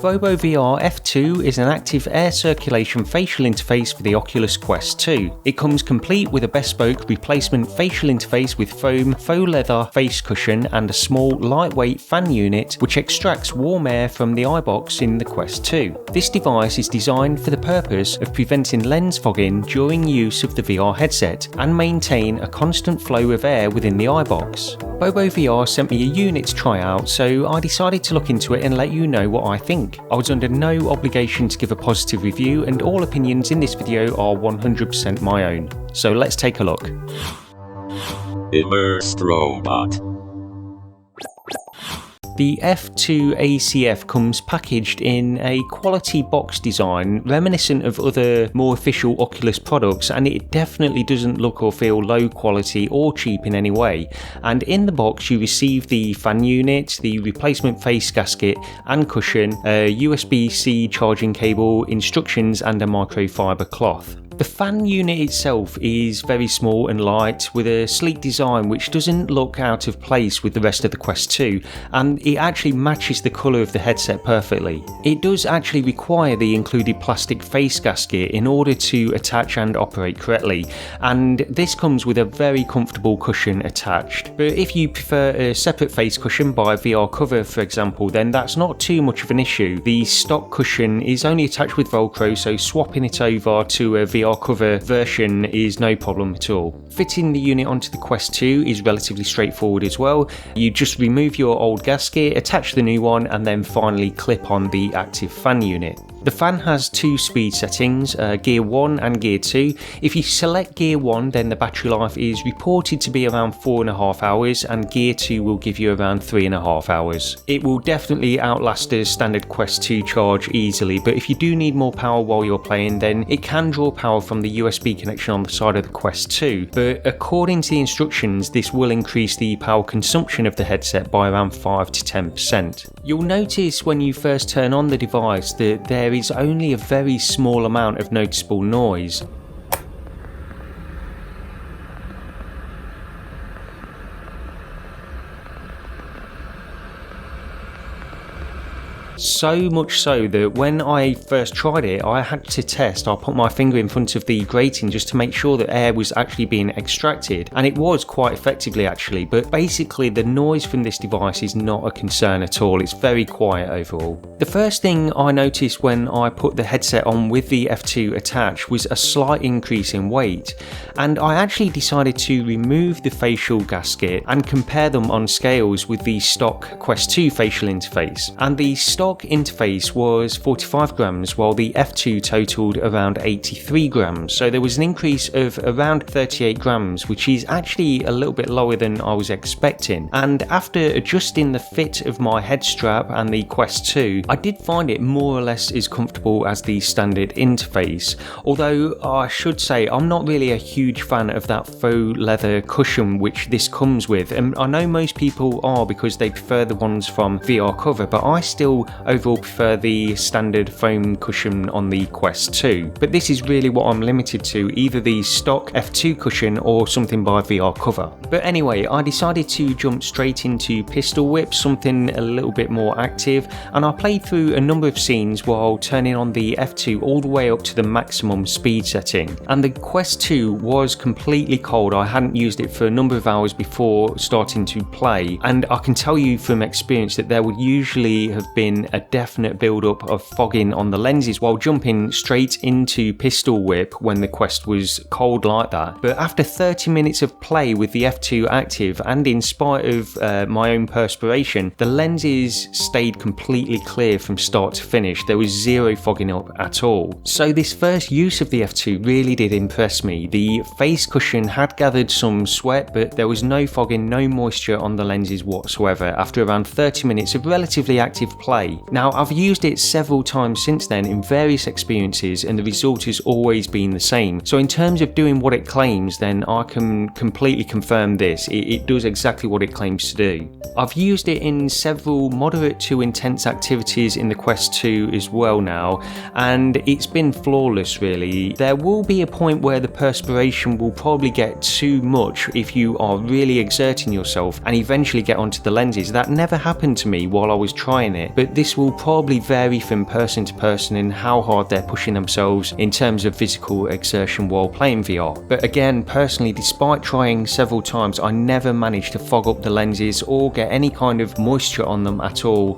BOBOVR F2 is an active air circulation facial interface for the Oculus Quest 2. It comes complete with a bespoke replacement facial interface with foam, faux leather face cushion and a small, lightweight fan unit which extracts warm air from the eye box in the Quest 2. This device is designed for the purpose of preventing lens fogging during use of the VR headset and maintain a constant flow of air within the eye box. BOBOVR sent me a unit to try out, so I decided to look into it and let you know what I think. I was under no obligation to give a positive review, and all opinions in this video are 100% my own. So let's take a look. Immersed robot. The F2 ACF comes packaged in a quality box design reminiscent of other more official Oculus products, and it definitely doesn't look or feel low quality or cheap in any way. And in the box you receive the fan unit, the replacement face gasket and cushion, a USB-C charging cable, instructions and a microfiber cloth. The fan unit itself is very small and light with a sleek design which doesn't look out of place with the rest of the Quest 2, and it actually matches the colour of the headset perfectly. It does actually require the included plastic face gasket in order to attach and operate correctly, and this comes with a very comfortable cushion attached. But if you prefer a separate face cushion by VR cover for example, then that's not too much of an issue. The stock cushion is only attached with Velcro, so swapping it over to a VR cover version is no problem at all. Fitting the unit onto the Quest 2 is relatively straightforward as well. You just remove your old gasket, attach the new one and then finally clip on the active fan unit. The fan has two speed settings, Gear 1 and Gear 2. If you select Gear 1 then the battery life is reported to be around 4.5 hours and Gear 2 will give you around 3.5 hours. It will definitely outlast a standard Quest 2 charge easily, but if you do need more power while you're playing then it can draw power from the USB connection on the side of the Quest 2, but according to the instructions this will increase the power consumption of the headset by around 5 to 10%. You'll notice when you first turn on the device that there is only a very small amount of noticeable noise. So much so that when I first tried it, I had to test. I put my finger in front of the grating just to make sure that air was actually being extracted, and it was quite effectively actually, but basically the noise from this device is not a concern at all. It's very quiet overall. The first thing I noticed when I put the headset on with the F2 attached was a slight increase in weight, and I actually decided to remove the facial gasket and compare them on scales with the stock Quest 2 facial interface, and the stock interface was 45 grams while the F2 totaled around 83 grams, so there was an increase of around 38 grams, which is actually a little bit lower than I was expecting. And after adjusting the fit of my head strap and the Quest 2, I did find it more or less as comfortable as the standard interface, although I should say I'm not really a huge fan of that faux leather cushion which this comes with, and I know most people are because they prefer the ones from VR cover, but I still overall prefer the standard foam cushion on the Quest 2. But this is really what I'm limited to, either the stock F2 cushion or something by VR cover. But anyway, I decided to jump straight into pistol whip, something a little bit more active, and I played through a number of scenes while turning on the F2 all the way up to the maximum speed setting. And the Quest 2 was completely cold. I hadn't used it for a number of hours before starting to play, and I can tell you from experience that there would usually have been a definite build-up of fogging on the lenses while jumping straight into pistol whip when the Quest was cold like that. But after 30 minutes of play with the F2 active, and in spite of my own perspiration, the lenses stayed completely clear from start to finish. There was zero fogging up at all. So this first use of the F2 really did impress me. The face cushion had gathered some sweat, but there was no fogging, no moisture on the lenses whatsoever after around 30 minutes of relatively active play. Now, I've used it several times since then in various experiences and the result has always been the same. So in terms of doing what it claims, then I can completely confirm this. It does exactly what it claims to do. I've used it in several moderate to intense activities in the Quest 2 as well now, and it's been flawless really. There will be a point where the perspiration will probably get too much if you are really exerting yourself and eventually get onto the lenses. That never happened to me while I was trying it, but this this will probably vary from person to person in how hard they're pushing themselves in terms of physical exertion while playing VR. But again, personally, despite trying several times, I never managed to fog up the lenses or get any kind of moisture on them at all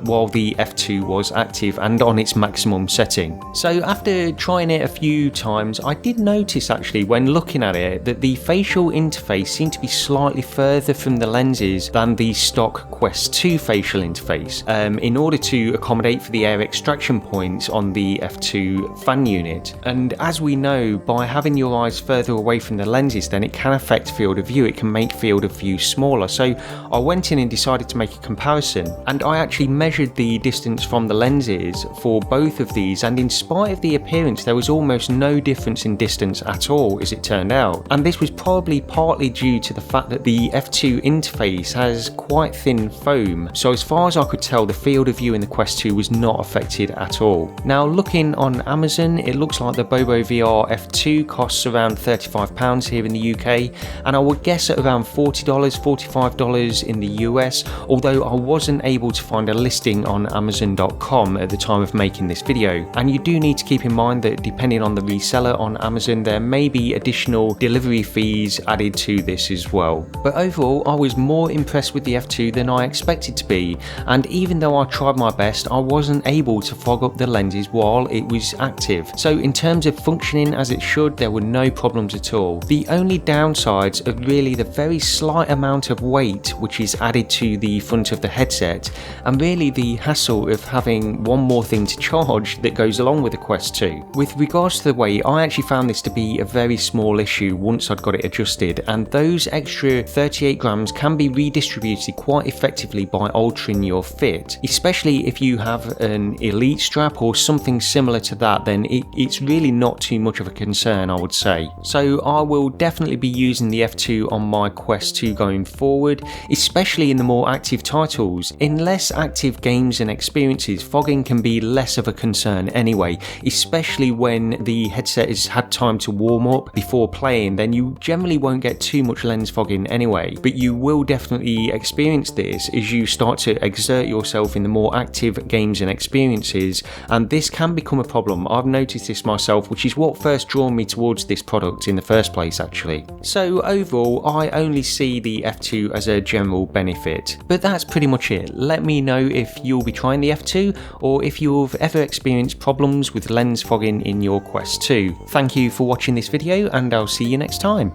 while the F2 was active and on its maximum setting. So after trying it a few times, I did notice actually when looking at it that the facial interface seemed to be slightly further from the lenses than the stock Quest 2 facial interface, in order to accommodate for the air extraction points on the F2 fan unit. And as we know, by having your eyes further away from the lenses, then it can affect field of view. It can make field of view smaller. So I went in and decided to make a comparison, and I actually measured the distance from the lenses for both of these, and in spite of the appearance, there was almost no difference in distance at all, as it turned out. And this was probably partly due to the fact that the F2 interface has quite thin foam, so as far as I could tell, the field of view in the Quest 2 was not affected at all. Now looking on Amazon, it looks like the BOBOVR F2 costs around £35 here in the UK, and I would guess at around $40, $45 in the US, although I wasn't able to find a listing on Amazon.com at the time of making this video. And you do need to keep in mind that depending on the reseller on Amazon, there may be additional delivery fees added to this as well. But overall, I was more impressed with the F2 than I expected to be, and even though I tried my best, I wasn't able to fog up the lenses while it was active. So in terms of functioning as it should, there were no problems at all. The only downsides are really the very slight amount of weight which is added to the front of the headset, and really the hassle of having one more thing to charge that goes along with the Quest 2. With regards to the weight, I actually found this to be a very small issue once I'd got it adjusted, and those extra 38 grams can be redistributed quite effectively by altering your fit. Especially if you have an Elite strap or something similar to that, then it's really not too much of a concern, I would say. So I will definitely be using the F2 on my Quest 2 going forward, especially in the more active titles. In less active games and experiences, fogging can be less of a concern anyway, especially when the headset has had time to warm up before playing. Then you generally won't get too much lens fogging anyway, but you will definitely experience this as you start to exert yourself in the more active games and experiences, and this can become a problem. I've noticed this myself, which is what first drew me towards this product in the first place actually. So overall, I only see the F2 as a general benefit. But that's pretty much it. Let me know if you'll be trying the F2 or if you've ever experienced problems with lens fogging in your Quest 2. Thank you for watching this video, and I'll see you next time.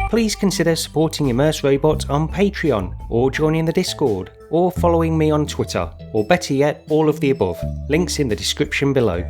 Please consider supporting Immersed Robot on Patreon, or joining the Discord, or following me on Twitter, or better yet, all of the above. Links in the description below.